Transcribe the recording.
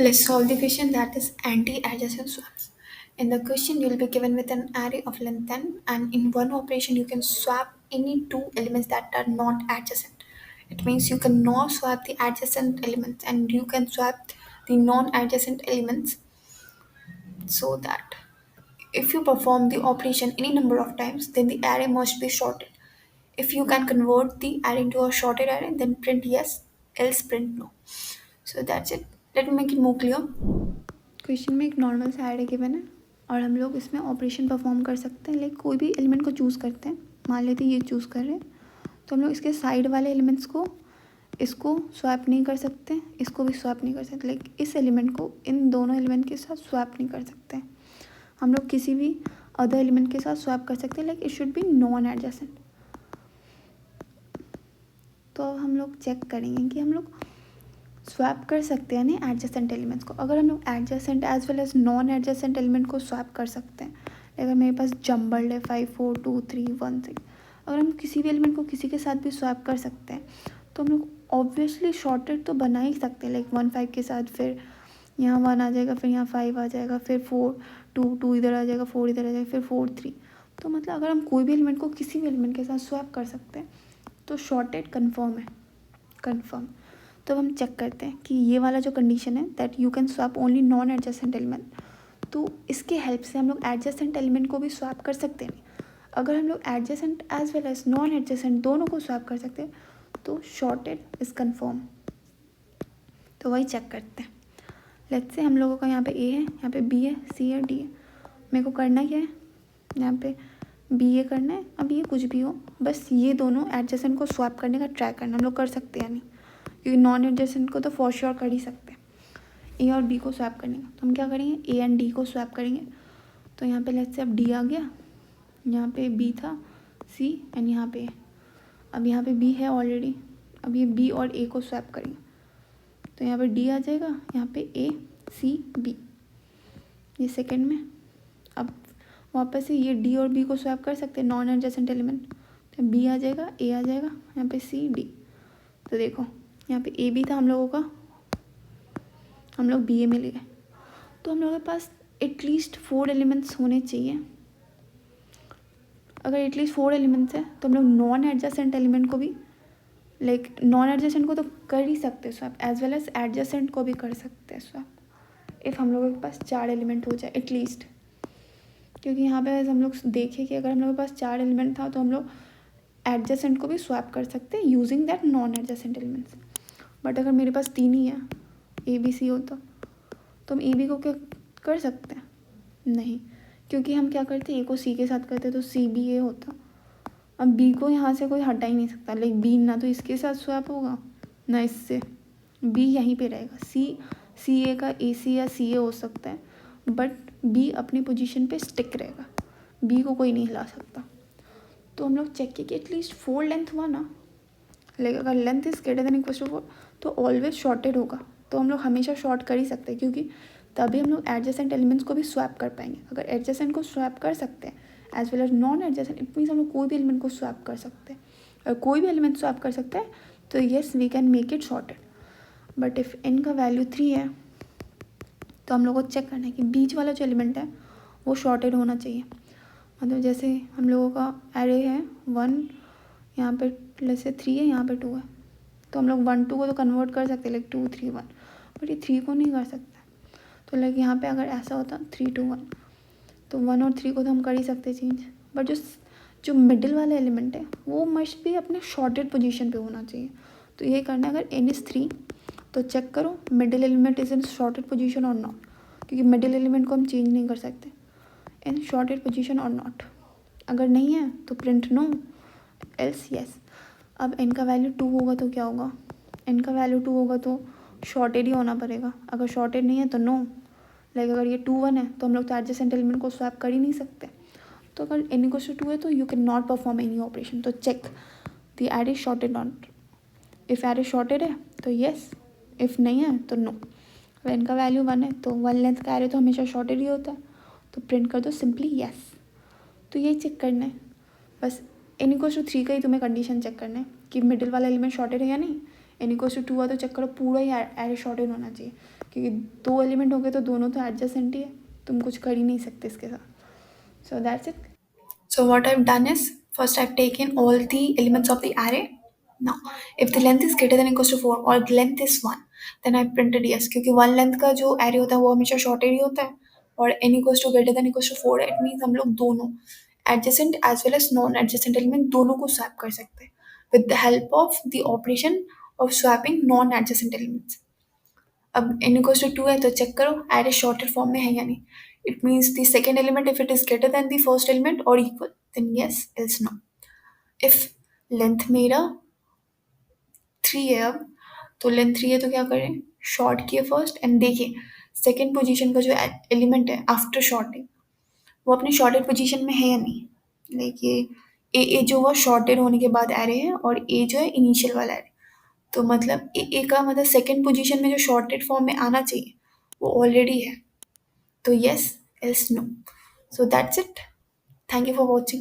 Let's solve the question that is anti-adjacent swaps. In the question, you will be given with an array of length n, and in one operation, you can swap any two elements that are not adjacent. It means you cannot swap the adjacent elements, and you can swap the non-adjacent elements, so that if you perform the operation any number of times, then the array must be sorted. If you can convert the array into a sorted array, then print yes, else print no. So that's it. Let me make it more clear. Question में एक normal सा array given है और हम लोग इसमें operation perform कर सकते हैं। लाइक कोई भी एलिमेंट को चूज़ करते हैं, मान लेते हैं ये चूज़ कर रहे हैं, तो हम लोग इसके साइड वाले एलिमेंट्स को इसको स्वैप नहीं कर सकते, इसको भी स्वैप नहीं कर सकते। लाइक इस एलिमेंट को इन दोनों एलिमेंट के साथ स्वैप नहीं कर सकते। हम लोग किसी भी अदर एलिमेंट के साथ स्वैप कर सकते हैं, like it should be non adjacent. तो अब हम लोग चेक करेंगे कि हम लोग स्वैप कर सकते हैं नहीं एडजेसेंट एलिमेंट्स को। अगर हम लोग adjacent as well as non adjacent element को स्वैप कर सकते हैं, अगर मेरे पास जम्बल्ड है 5 4 2 3 1 6, अगर हम किसी भी एलिमेंट को किसी के साथ भी स्वैप कर सकते हैं, तो हम लोग ऑब्वियसली शॉर्टेड तो बना ही सकते हैं। लाइक 1 5 के साथ फिर यहाँ 1 आ जाएगा, फिर यहाँ 5 आ जाएगा, फिर 4 2 2 इधर आ जाएगा, 4 इधर आ जाएगा, फिर 4 3। तो मतलब अगर हम कोई भी एलिमेंट को किसी भी एलिमेंट के साथ स्वैप कर सकते हैं तो शॉर्टेड कन्फर्म है, कन्फर्म। तो हम चेक करते हैं कि ये वाला जो कंडीशन है that you can swap only non adjacent element, तो इसके हेल्प से हम लोग एडजेसेंट एलिमेंट को भी स्वैप कर सकते हैं। अगर हम लोग adjacent as well as non adjacent दोनों को स्वैप कर सकते हैं तो शॉर्टेड इज कन्फर्म। तो वही चेक करते हैं। लेट्स से हम लोगों का यहाँ पे ए है, यहाँ पे बी है, सी है, डी है। मेरे को करना क्या है, यहाँ पे बी ए करना है। अब ये कुछ भी हो, बस ये दोनों एडजेसेंट को स्वैप करने का ट्राई करना। हम लोग कर सकते हैं नहीं, क्योंकि नॉन एडजेसेंट को तो फॉर श्योर कर ही सकते हैं। ए और बी को स्वैप करने का तो हम क्या करेंगे, ए एंड डी को स्वैप करेंगे। तो यहाँ पे लेट्स से अब डी आ गया, यहाँ पे बी था, सी एंड यहाँ पे, अब यहाँ पे बी है ऑलरेडी। अब ये बी और ए को स्वैप करेंगे तो यहाँ पे डी आ जाएगा, यहाँ पे ए सी बी, ये सेकेंड में। अब वापस से ये डी और बी को स्वैप कर सकते हैं नॉन एडजेसेंट एलिमेंट, तो बी आ जाएगा, ए आ जाएगा, यहाँ पे सी डी। तो देखो यहाँ पे ए भी था हम लोगों का, हम लोग बी ए में ले गए। तो हम लोगों के पास एटलीस्ट 4 एलिमेंट्स होने चाहिए। अगर एटलीस्ट 4 एलिमेंट्स है तो हम लोग नॉन एडजेसेंट एलिमेंट को भी, लाइक नॉन एडजेसेंट को तो कर ही सकते हैं swap, as well as adjacent को भी कर सकते हैं स्वैप, इफ़ हम लोगों के पास 4 एलिमेंट हो जाए एटलीस्ट। क्योंकि यहाँ पे हम लोग देखें कि अगर हम लोगों के पास 4 एलिमेंट था तो हम लोग एडजेसेंट को भी स्वैप कर सकते हैं using that non adjacent elements. But अगर मेरे पास 3 ही है, ए बी सी होता, तो हम ए बी को क्या कर सकते हैं, नहीं, क्योंकि हम क्या करते ए को सी के साथ करते तो सी बी ए होता। अब बी को यहाँ से कोई हटा ही नहीं सकता, लाइक बी ना तो इसके साथ स्वैप होगा ना इससे, बी यहीं पे रहेगा। सी ए का ए सी या सी ए हो सकता है, बट बी अपनी पोजीशन पे स्टिक रहेगा, बी को कोई नहीं हिला सकता। तो हम लोग चेक किए कि एटलीस्ट 4 लेंथ हुआ ना, लाइक अगर length is greater than equal to 4 तो ऑलवेज शॉर्टेड होगा। तो हम लोग हमेशा शॉर्ट कर ही सकते हैं, क्योंकि तभी हम लोग एडजेसेंट एलिमेंट्स को भी स्वैप कर पाएंगे। अगर एडजेसेंट को स्वैप कर सकते हैं as well as non adjacent, it means हम लोग कोई भी एलिमेंट को स्वैप कर सकते हैं। अगर कोई भी एलिमेंट स्वैप कर सकते हैं तो yes we can make it shorted. But if N का वैल्यू 3 है तो हम लोग को चेक करना है कि बीच वाला जो एलिमेंट है वो शॉर्टेड होना चाहिए। मतलब जैसे हम लोगों का एरे है 1, यहाँ पे जैसे 3 है, यहाँ पे 2 है, तो हम लोग 1 2 को तो कन्वर्ट कर सकते हैं, लाइक 2 3 1, बट ये 3 को नहीं कर सकते। तो लाइक यहाँ पे अगर ऐसा होता 3 2 1, तो 1 और 3 को तो हम कर ही सकते चेंज, बट जो मिडिल वाला एलिमेंट है वो मस्ट भी अपने शॉर्टेड पोजीशन पे होना चाहिए। तो ये करना है, अगर n इज़ 3 तो चेक करो middle element is in shorted position और नॉट, क्योंकि मिडिल एलिमेंट को हम चेंज नहीं कर सकते, इन शॉर्टेड पोजीशन और नॉट। अगर नहीं है तो प्रिंट नो, एल्स येस। अब n का वैल्यू 2 होगा तो क्या होगा, n का वैल्यू 2 होगा तो शॉर्टेड ही होना पड़ेगा। अगर शॉर्टेड नहीं है तो नो, लाइक अगर ये 2 1 है तो हम लोग तो एडजेसेंट एलिमेंट को स्वैप कर ही नहीं सकते। तो अगर n इक्वल्स टू 2 है तो you can not perform any operation. तो check the array sorted not, if array sorted है तो येस, इफ़ नहीं है तो नो। अगर n का वैल्यू 1 है तो 1 लेंथ का एरे तो हमेशा शॉर्टेड ही होता है, तो प्रिंट कर दो सिंपली येस। तो यही चेक करना है बस। n इक्वल्स टू 3 का ही तुम्हें कंडीशन चेक करना है कि मिडिल वाला एलिमेंट शॉर्टेड है या नहीं। n इक्वल्स टू 2 हुआ तो चेक करो पूरा ही एरे शॉर्टेड होना चाहिए, क्योंकि दो एलिमेंट हो गए तो दोनों तो एडजेसेंट ही है, तुम कुछ कर ही नहीं सकते इसके साथ. So that's it. So what I've done is, first I've taken all the elements of the array. Now, if the length is greater than equals to 4 or the length is 1, then I printed yes, क्योंकि 1 length का जो array होता है वो हमेशा shorted ही होता है, और n equals to greater than equals to 4 है. It means हम लोग दोनों adjacent as well as non adjacent element दोनों को swap कर सकते हैं with the help of the operation of swapping non adjacent elements. अब n equals to 2 है तो चेक करो array shorted form में है या नहीं. It means the second element, if it is greater than the first element or equal, then yes, else no. If length मेरा 3 है अब, तो लेंथ 3 है तो क्या करें, शॉर्ट किए फर्स्ट, एंड देखिए सेकेंड पोजीशन का जो एलिमेंट है आफ्टर शॉर्टिंग वो अपने शॉर्टेड पोजीशन में है या नहीं. लाइक ये ए जो हुआ शॉर्टेड होने के बाद एरे है, और ए जो है इनिशियल वाला एरे. तो मतलब ए का मतलब सेकेंड पोजीशन में जो शॉर्टेड फॉर्म में आना चाहिए वो ऑलरेडी है. तो yes, else no. So that's it. Thank you for watching.